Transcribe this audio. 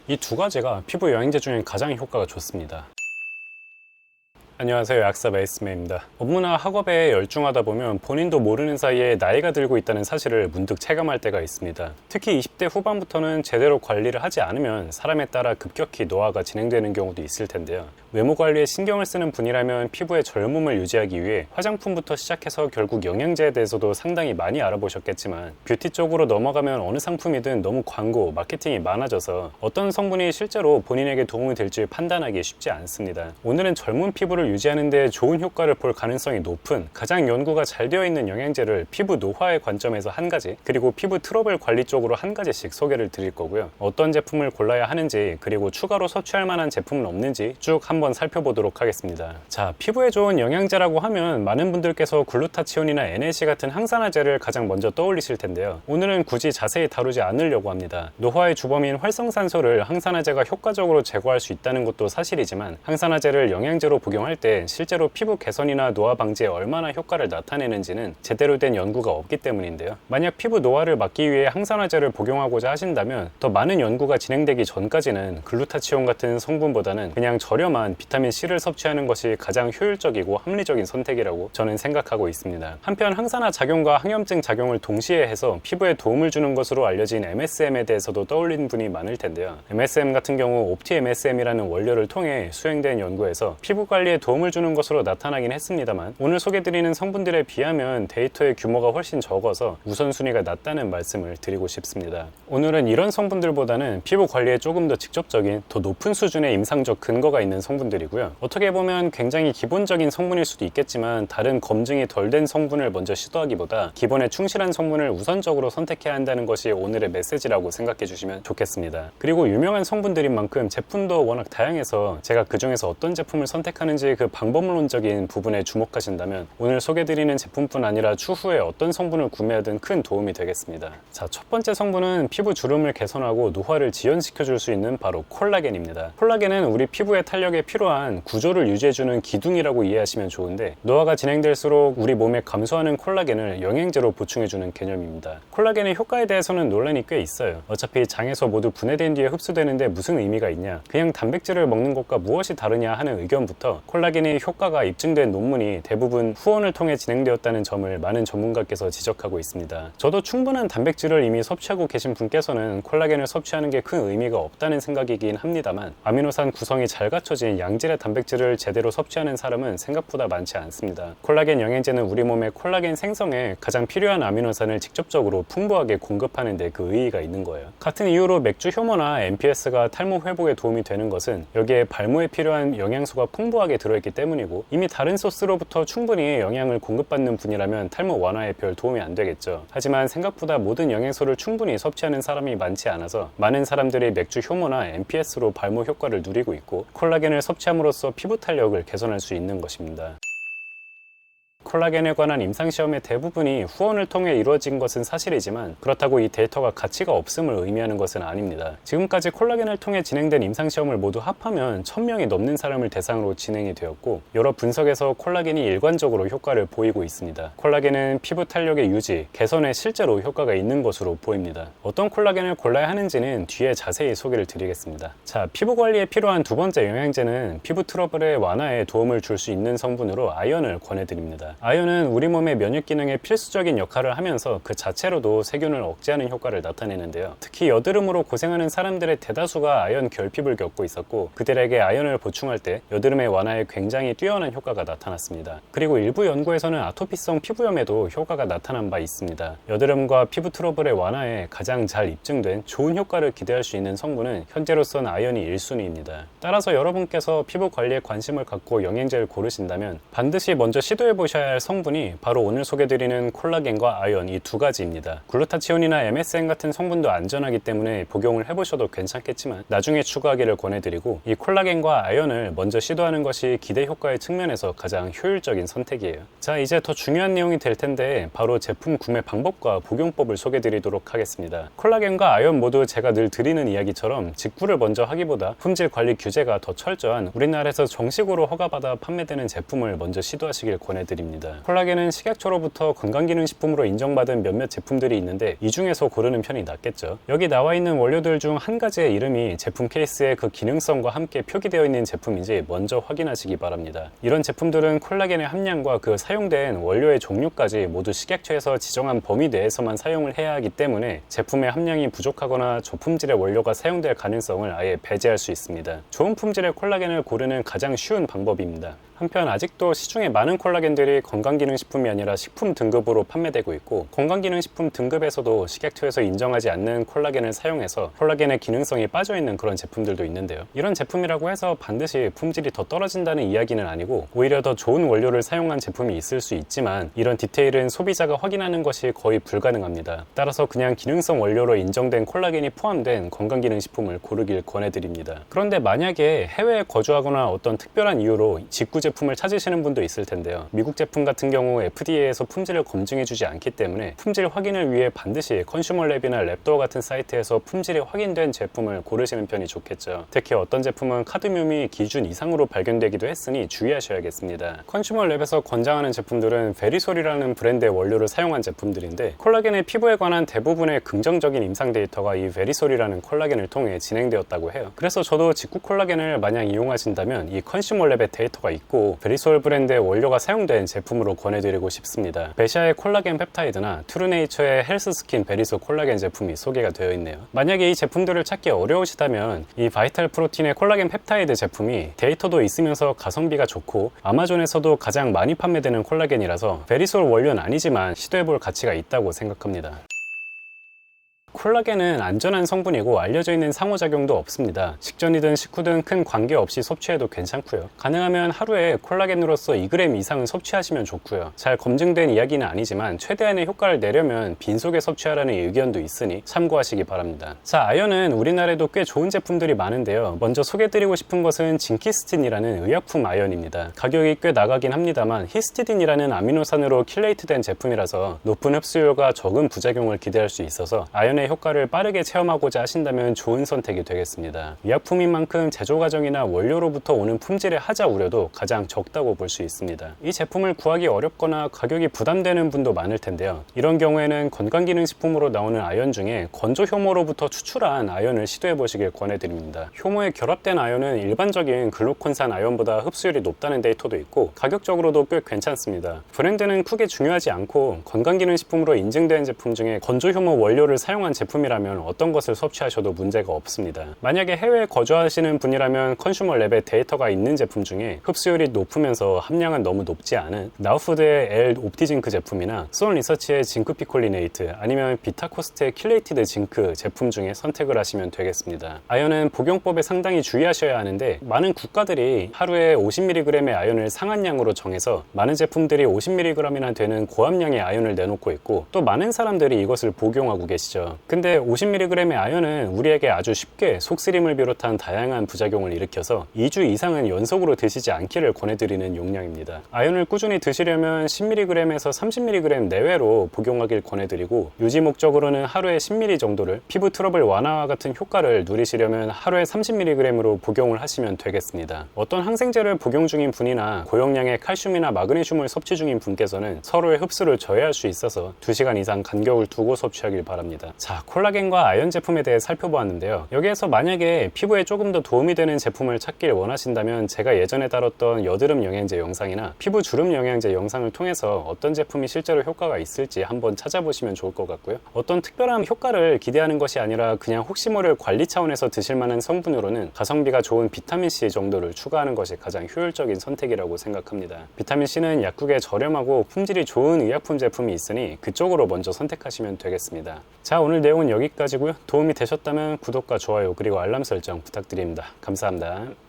이 두 가지가 피부 영양제 중에 가장 효과가 좋습니다. 안녕하세요, 약사 메이스맨입니다. 업무나 학업에 열중하다 보면 본인도 모르는 사이에 나이가 들고 있다는 사실을 문득 체감할 때가 있습니다. 특히 20대 후반부터는 제대로 관리를 하지 않으면 사람에 따라 급격히 노화가 진행되는 경우도 있을 텐데요. 외모 관리에 신경을 쓰는 분이라면 피부의 젊음을 유지하기 위해 화장품부터 시작해서 결국 영양제에 대해서도 상당히 많이 알아보셨겠지만, 뷰티 쪽으로 넘어가면 어느 상품이든 너무 광고, 마케팅이 많아져서 어떤 성분이 실제로 본인에게 도움이 될지 판단하기 쉽지 않습니다. 오늘은 젊은 피부를 유지하는 데 좋은 효과를 볼 가능성이 높은 가장 연구가 잘 되어 있는 영양제를 피부 노화의 관점에서 한 가지, 그리고 피부 트러블 관리 쪽으로 한 가지씩 소개를 드릴 거고요. 어떤 제품을 골라야 하는지, 그리고 추가로 섭취할 만한 제품은 없는지 쭉 한번 살펴보도록 하겠습니다. 자, 피부에 좋은 영양제라고 하면 많은 분들께서 글루타치온이나 NAC 같은 항산화제를 가장 먼저 떠올리실 텐데요. 오늘은 굳이 자세히 다루지 않으려고 합니다. 노화의 주범인 활성산소를 항산화제가 효과적으로 제거할 수 있다는 것도 사실이지만, 항산화제를 영양제로 복용할 때 실제로 피부 개선이나 노화 방지에 얼마나 효과를 나타내는지는 제대로 된 연구가 없기 때문인데요. 만약 피부 노화를 막기 위해 항산화제를 복용하고자 하신다면 더 많은 연구가 진행되기 전까지는 글루타치온 같은 성분보다는 그냥 저렴한 비타민C를 섭취하는 것이 가장 효율적이고 합리적인 선택이라고 저는 생각하고 있습니다. 한편 항산화 작용과 항염증 작용을 동시에 해서 피부에 도움을 주는 것으로 알려진 MSM에 대해서도 떠올리는 분이 많을 텐데요. MSM 같은 경우 옵티MSM이라는 원료를 통해 수행된 연구에서 피부 관리에 도움을 주는 것으로 나타나긴 했습니다만, 오늘 소개드리는 성분들에 비하면 데이터의 규모가 훨씬 적어서 우선순위가 낮다는 말씀을 드리고 싶습니다. 오늘은 이런 성분들보다는 피부 관리에 조금 더 직접적인, 더 높은 수준의 임상적 근거가 있는 성분들이고요. 어떻게 보면 굉장히 기본적인 성분일 수도 있겠지만, 다른 검증이 덜 된 성분을 먼저 시도하기보다 기본에 충실한 성분을 우선적으로 선택해야 한다는 것이 오늘의 메시지라고 생각해 주시면 좋겠습니다. 그리고 유명한 성분들인 만큼 제품도 워낙 다양해서 제가 그 중에서 어떤 제품을 선택하는지 그 방법론적인 부분에 주목하신다면 오늘 소개드리는 제품뿐 아니라 추후에 어떤 성분을 구매하든 큰 도움이 되겠습니다. 자, 첫 번째 성분은 피부 주름을 개선하고 노화를 지연시켜 줄 수 있는 바로 콜라겐입니다. 콜라겐은 우리 피부의 탄력에 필요한 구조를 유지해주는 기둥이라고 이해하시면 좋은데, 노화가 진행될수록 우리 몸에 감소하는 콜라겐을 영양제로 보충해주는 개념입니다. 콜라겐의 효과에 대해서는 논란이 꽤 있어요. 어차피 장에서 모두 분해된 뒤에 흡수되는데 무슨 의미가 있냐, 그냥 단백질을 먹는 것과 무엇이 다르냐 하는 의견부터 콜라겐의 효과가 입증된 논문이 대부분 후원을 통해 진행되었다는 점을 많은 전문가께서 지적하고 있습니다. 저도 충분한 단백질을 이미 섭취하고 계신 분께서는 콜라겐을 섭취하는 게 큰 의미가 없다는 생각이긴 합니다만, 아미노산 구성이 잘 갖춰진 양질의 단백질을 제대로 섭취하는 사람은 생각보다 많지 않습니다. 콜라겐 영양제는 우리 몸의 콜라겐 생성에 가장 필요한 아미노산을 직접적으로 풍부하게 공급하는 데 그 의의가 있는 거예요. 같은 이유로 맥주 효모나 MPS가 탈모 회복에 도움이 되는 것은 여기에 발모에 필요한 영양소가 풍부하게 들어있기 때문이고, 이미 다른 소스로부터 충분히 영양을 공급받는 분이라면 탈모 완화에 별 도움이 안 되겠죠. 하지만 생각보다 모든 영양소를 충분히 섭취하는 사람이 많지 않아서 많은 사람들이 맥주 효모나 MPS로 발모 효과를 누리고 있고, 콜라겐을 섭취함으로써 피부 탄력을 개선할 수 있는 것입니다. 콜라겐에 관한 임상시험의 대부분이 후원을 통해 이루어진 것은 사실이지만, 그렇다고 이 데이터가 가치가 없음을 의미하는 것은 아닙니다. 지금까지 콜라겐을 통해 진행된 임상시험을 모두 합하면 1000명이 넘는 사람을 대상으로 진행이 되었고, 여러 분석에서 콜라겐이 일관적으로 효과를 보이고 있습니다. 콜라겐은 피부 탄력의 유지, 개선에 실제로 효과가 있는 것으로 보입니다. 어떤 콜라겐을 골라야 하는지는 뒤에 자세히 소개를 드리겠습니다. 자, 피부 관리에 필요한 두 번째 영양제는 피부 트러블의 완화에 도움을 줄 수 있는 성분으로 아연을 권해드립니다. 아연은 우리 몸의 면역 기능에 필수적인 역할을 하면서 그 자체로도 세균을 억제하는 효과를 나타내는데요. 특히 여드름으로 고생하는 사람들의 대다수가 아연 결핍을 겪고 있었고, 그들에게 아연을 보충할 때 여드름의 완화에 굉장히 뛰어난 효과가 나타났습니다. 그리고 일부 연구에서는 아토피성 피부염에도 효과가 나타난 바 있습니다. 여드름과 피부 트러블의 완화에 가장 잘 입증된 좋은 효과를 기대할 수 있는 성분은 현재로선 아연이 1순위입니다. 따라서 여러분께서 피부 관리에 관심을 갖고 영양제를 고르신다면 반드시 먼저 시도해보셔야 할 성분이 바로 오늘 소개드리는 콜라겐과 아연, 이 두 가지입니다. 글루타치온이나 MSM 같은 성분도 안전하기 때문에 복용을 해보셔도 괜찮겠지만 나중에 추가하기를 권해드리고, 이 콜라겐과 아연을 먼저 시도하는 것이 기대 효과의 측면에서 가장 효율적인 선택이에요. 자, 이제 더 중요한 내용이 될 텐데 바로 제품 구매 방법과 복용법을 소개드리도록 하겠습니다. 콜라겐과 아연 모두 제가 늘 드리는 이야기처럼 직구를 먼저 하기보다 품질 관리 규제가 더 철저한 우리나라에서 정식으로 허가받아 판매되는 제품을 먼저 시도하시길 권해드립니다. 콜라겐입니다. 콜라겐은 식약처로부터 건강기능식품으로 인정받은 몇몇 제품들이 있는데 이 중에서 고르는 편이 낫겠죠. 여기 나와 있는 원료들 중 한 가지의 이름이 제품 케이스에 그 기능성과 함께 표기되어 있는 제품인지 먼저 확인하시기 바랍니다. 이런 제품들은 콜라겐의 함량과 그 사용된 원료의 종류까지 모두 식약처에서 지정한 범위 내에서만 사용을 해야 하기 때문에 제품의 함량이 부족하거나 저품질의 원료가 사용될 가능성을 아예 배제할 수 있습니다. 좋은 품질의 콜라겐을 고르는 가장 쉬운 방법입니다. 한편 아직도 시중에 많은 콜라겐들이 건강기능식품이 아니라 식품 등급으로 판매되고 있고, 건강기능식품 등급에서도 식약처에서 인정하지 않는 콜라겐을 사용해서 콜라겐의 기능성이 빠져있는 그런 제품들도 있는데요. 이런 제품이라고 해서 반드시 품질이 더 떨어진다는 이야기는 아니고, 오히려 더 좋은 원료를 사용한 제품이 있을 수 있지만 이런 디테일은 소비자가 확인하는 것이 거의 불가능합니다. 따라서 그냥 기능성 원료로 인정된 콜라겐이 포함된 건강기능식품을 고르길 권해드립니다. 그런데 만약에 해외에 거주하거나 어떤 특별한 이유로 직구 제품을 찾으시는 분도 있을 텐데요. 미국 제품 같은 경우 FDA에서 품질을 검증해주지 않기 때문에 품질 확인을 위해 반드시 컨슈머랩이나 랩도어 같은 사이트에서 품질이 확인된 제품을 고르시는 편이 좋겠죠. 특히 어떤 제품은 카드뮴이 기준 이상으로 발견되기도 했으니 주의하셔야겠습니다. 컨슈머랩에서 권장하는 제품들은 베리솔이라는 브랜드의 원료를 사용한 제품들인데, 콜라겐의 피부에 관한 대부분의 긍정적인 임상 데이터가 이 베리솔이라는 콜라겐을 통해 진행되었다고 해요. 그래서 저도 직구 콜라겐을 만약 이용하신다면 이 컨슈머랩의 데이터가 있고 베리솔 브랜드의 원료가 사용된 제품으로 권해드리고 싶습니다. 베샤의 콜라겐 펩타이드나 트루네이처의 헬스스킨 베리솔 콜라겐 제품이 소개가 되어 있네요. 만약에 이 제품들을 찾기 어려우시다면 이 바이탈 프로틴의 콜라겐 펩타이드 제품이 데이터도 있으면서 가성비가 좋고 아마존에서도 가장 많이 판매되는 콜라겐이라서 베리솔 원료는 아니지만 시도해볼 가치가 있다고 생각합니다. 콜라겐은 안전한 성분이고 알려져 있는 상호작용도 없습니다. 식전이든 식후든 큰 관계없이 섭취해도 괜찮고요. 가능하면 하루에 콜라겐으로서 2g 이상은 섭취하시면 좋고요. 잘 검증된 이야기는 아니지만 최대한의 효과를 내려면 빈속에 섭취하라는 의견도 있으니 참고하시기 바랍니다. 자, 아연은 우리나라에도 꽤 좋은 제품들이 많은데요. 먼저 소개해드리고 싶은 것은 징키스틴이라는 의약품 아연입니다. 가격이 꽤 나가긴 합니다만 히스티딘이라는 아미노산으로 킬레이트된 제품이라서 높은 흡수율과 적은 부작용을 기대할 수 있어서 아연의 효과를 빠르게 체험하고자 하신다면 좋은 선택이 되겠습니다. 의약품인 만큼 제조 과정이나 원료로부터 오는 품질의 하자 우려도 가장 적다고 볼 수 있습니다. 이 제품을 구하기 어렵거나 가격이 부담되는 분도 많을 텐데요. 이런 경우에는 건강기능식품으로 나오는 아연 중에 건조 효모로부터 추출한 아연을 시도해 보시길 권해드립니다. 효모에 결합된 아연은 일반적인 글루콘산 아연보다 흡수율이 높다는 데이터도 있고 가격적으로도 꽤 괜찮습니다. 브랜드는 크게 중요하지 않고 건강기능식품으로 인증된 제품 중에 건조 효모 원료를 사용한 제품이라면 어떤 것을 섭취하셔도 문제가 없습니다. 만약에 해외에 거주하시는 분이라면 컨슈머랩에 데이터가 있는 제품 중에 흡수율이 높으면서 함량은 너무 높지 않은 나우푸드의 L 옵티징크 제품이나 쏜 리서치의 징크 피콜리네이트 아니면 비타코스트의 킬레이티드 징크 제품 중에 선택을 하시면 되겠습니다. 아연은 복용법에 상당히 주의하셔야 하는데 많은 국가들이 하루에 50mg의 아연을 상한량으로 정해서 많은 제품들이 50mg이나 되는 고함량의 아연을 내놓고 있고 또 많은 사람들이 이것을 복용하고 계시죠. 근데 50mg의 아연은 우리에게 아주 쉽게 속쓰림을 비롯한 다양한 부작용을 일으켜서 2주 이상은 연속으로 드시지 않기를 권해드리는 용량입니다. 아연을 꾸준히 드시려면 10mg에서 30mg 내외로 복용하길 권해드리고 유지 목적으로는 하루에 10mg 정도를, 피부 트러블 완화와 같은 효과를 누리시려면 하루에 30mg으로 복용을 하시면 되겠습니다. 어떤 항생제를 복용 중인 분이나 고용량의 칼슘이나 마그네슘을 섭취 중인 분께서는 서로의 흡수를 저해할 수 있어서 2시간 이상 간격을 두고 섭취하길 바랍니다. 자, 콜라겐과 아연 제품에 대해 살펴보았는데요. 여기에서 만약에 피부에 조금 더 도움이 되는 제품을 찾길 원하신다면 제가 예전에 다뤘던 여드름 영양제 영상이나 피부 주름 영양제 영상을 통해서 어떤 제품이 실제로 효과가 있을지 한번 찾아보시면 좋을 것 같고요. 어떤 특별한 효과를 기대하는 것이 아니라 그냥 혹시 모를 관리 차원에서 드실 만한 성분으로는 가성비가 좋은 비타민C 정도를 추가하는 것이 가장 효율적인 선택이라고 생각합니다. 비타민C는 약국에 저렴하고 품질이 좋은 의약품 제품이 있으니 그쪽으로 먼저 선택하시면 되겠습니다. 자, 오늘 내용은 여기까지고요. 도움이 되셨다면 구독과 좋아요 그리고 알람 설정 부탁드립니다. 감사합니다.